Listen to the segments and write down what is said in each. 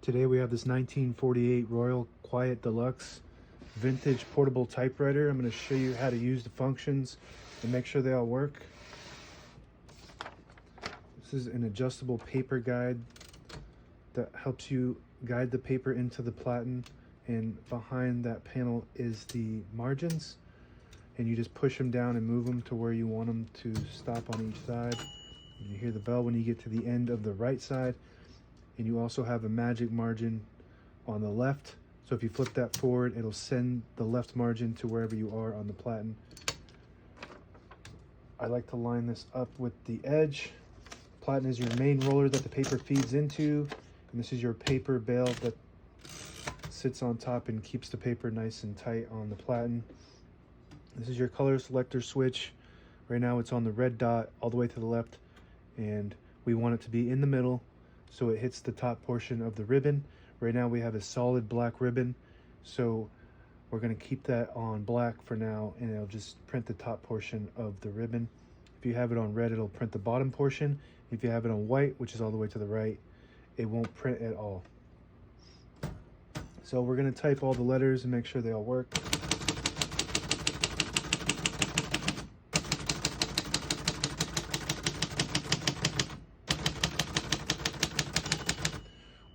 Today we have this 1948 Royal Quiet Deluxe Vintage portable typewriter. I'm going to show you how to use the functions and make sure they all work. This is an adjustable paper guide that helps you guide the paper into the platen, and behind that panel is the margins, and you just push them down and move them to where you want them to stop on each side. And you hear the bell when you get to the end of the right side. And you also have a magic margin on the left. So if you flip that forward, it'll send the left margin to wherever you are on the platen. I like to line this up with the edge. Platen is your main roller that the paper feeds into. And this is your paper bale that sits on top and keeps the paper nice and tight on the platen. This is your color selector switch. Right now it's on the red dot all the way to the left, and we want it to be in the middle so it hits the top portion of the ribbon. Right now we have a solid black ribbon, so we're going to keep that on black for now, and it'll just print the top portion of the ribbon. If you have it on red, it'll print the bottom portion. If you have it on white, which is all the way to the right, it won't print at all. So we're going to type all the letters and make sure they all work.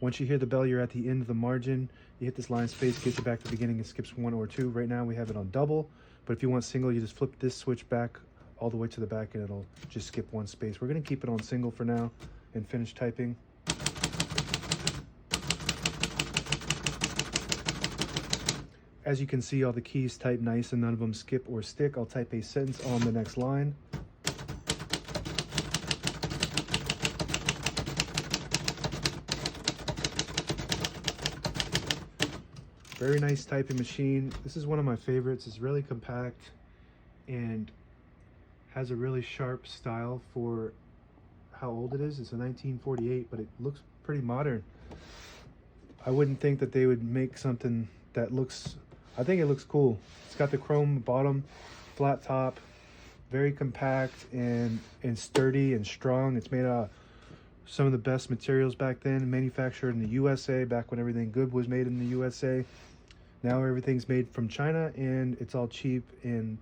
Once you hear the bell, you're at the end of the margin. You hit this line space, gets you back to the beginning, and skips 1 or 2. Right now we have it on double, but if you want single, you just flip this switch back all the way to the back and it'll just skip 1 space. We're gonna keep it on single for now and finish typing. As you can see, all the keys type nice and none of them skip or stick. I'll type a sentence on the next line. Very nice typing machine. This is one of my favorites. It's really compact and has a really sharp style for how old it is. It's a 1948, but it looks pretty modern. I wouldn't think that they would make something that looks, I think it looks cool. It's got the chrome bottom, flat top, very compact and sturdy and strong. It's made out of some of the best materials back then, manufactured in the USA, back when everything good was made in the USA. Now everything's made from China, and it's all cheap and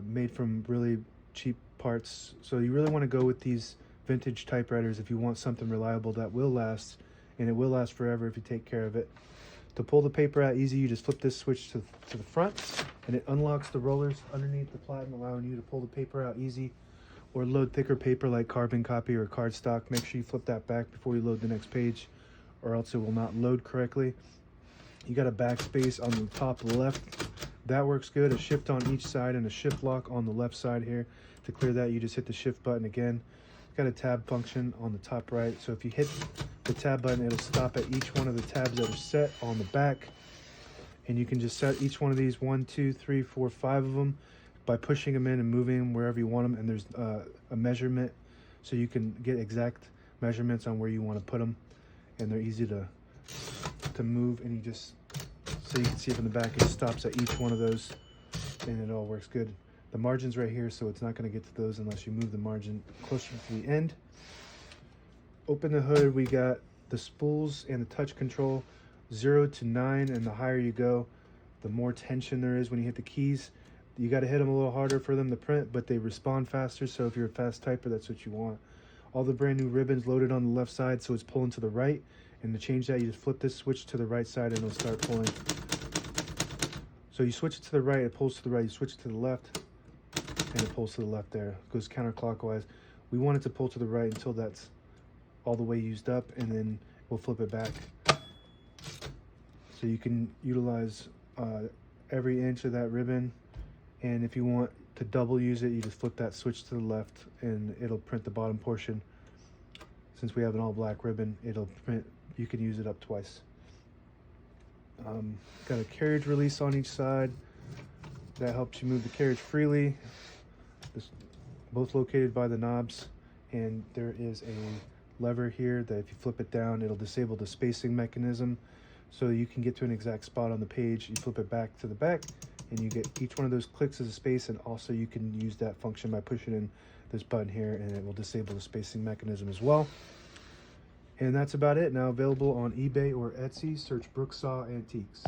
made from really cheap parts. So you really want to go with these vintage typewriters if you want something reliable that will last, and it will last forever if you take care of it. To pull the paper out easy, you just flip this switch to the front, and it unlocks the rollers underneath the platen, allowing you to pull the paper out easy, or load thicker paper like carbon copy or cardstock. Make sure you flip that back before you load the next page, or else it will not load correctly. You got a backspace on the top left. That works good. A shift on each side and a shift lock on the left side here. To clear that, you just hit the shift button again. Got a tab function on the top right. So if you hit the tab button, it'll stop at each one of the tabs that are set on the back. And you can just set each one of these 1, 2, 3, 4, 5 of them by pushing them in and moving them wherever you want them. And there's a measurement, so you can get exact measurements on where you want to put them. And they're easy to move, and you just, so you can see from the back, it stops at each one of those, and it all works good. The margin's right here, so it's not going to get to those unless you move the margin closer to the end. Open the hood. We got the spools and the touch control, 0 to 9, and the higher you go, the more tension there is when you hit the keys. You got to hit them a little harder for them to print, but they respond faster, so if you're a fast typer, that's what you want. All the brand new ribbons loaded on the left side, so it's pulling to the right. And to change that, you just flip this switch to the right side and it'll start pulling. So you switch it to the right, it pulls to the right. You switch it to the left, and it pulls to the left there. It goes counterclockwise. We want it to pull to the right until that's all the way used up, and then we'll flip it back. So you can utilize every inch of that ribbon. And if you want to double use it, you just flip that switch to the left and it'll print the bottom portion. Since we have an all black ribbon, it'll print, you can use it up twice. Got a carriage release on each side that helps you move the carriage freely. Both located by the knobs, and there is a lever here that if you flip it down, it'll disable the spacing mechanism, so you can get to an exact spot on the page. You flip it back to the back, and you get each one of those clicks as a space, and also you can use that function by pushing in this button here, and it will disable the spacing mechanism as well. And that's about it. Now available on eBay or Etsy. Search Brooksaw Antiques.